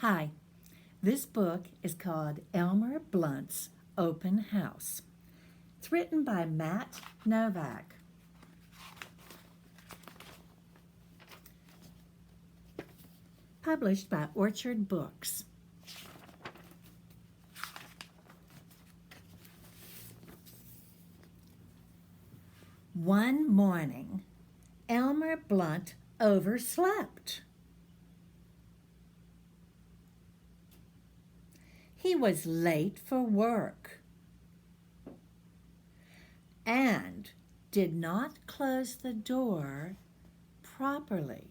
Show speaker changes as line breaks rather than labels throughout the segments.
Hi, this book is called Elmer Blunt's Open House. It's written by Matt Novak. Published by Orchard Books. One morning, Elmer Blunt overslept. He was late for work and did not close the door properly.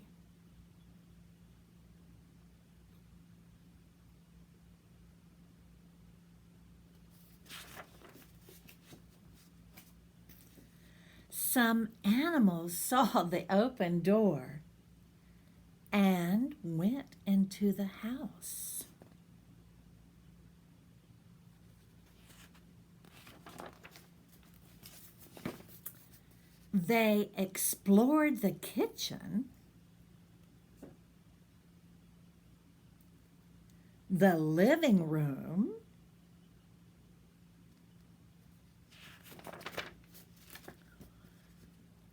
Some animals saw the open door and went into the house. They explored the kitchen, the living room,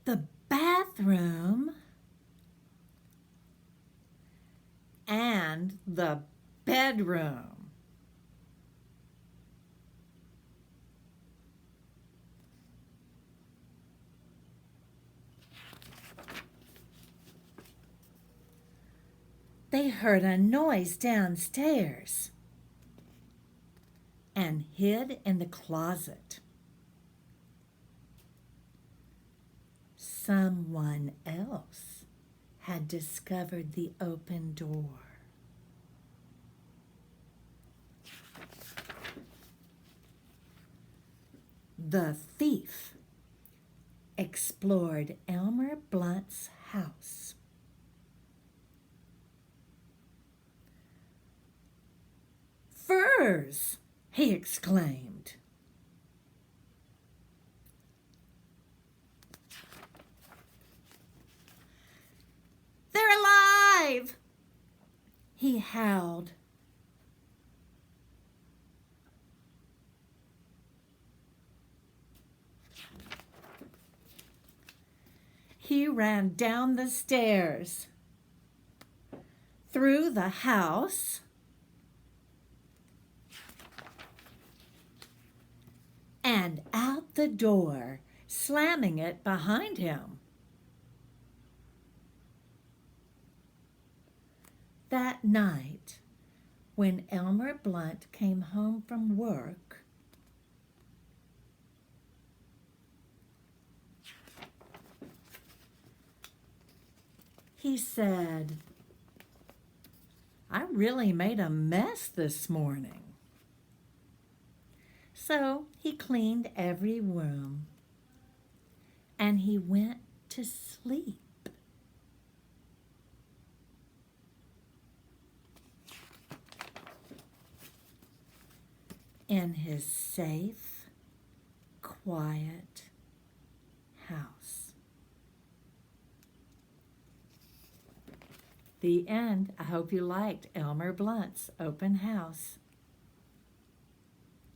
the bathroom, and the bedroom. They heard a noise downstairs and hid in the closet. Someone else had discovered the open door. The thief explored Elmer Blunt's house. "Furs!" he exclaimed. "They're alive!" he howled. He ran down the stairs, through the house, and out the door, slamming it behind him. That night, when Elmer Blunt came home from work, he said, "I really made a mess this morning." So he cleaned every room and he went to sleep. In his safe, quiet house. The end. I hope you liked Elmer Blunt's Open House.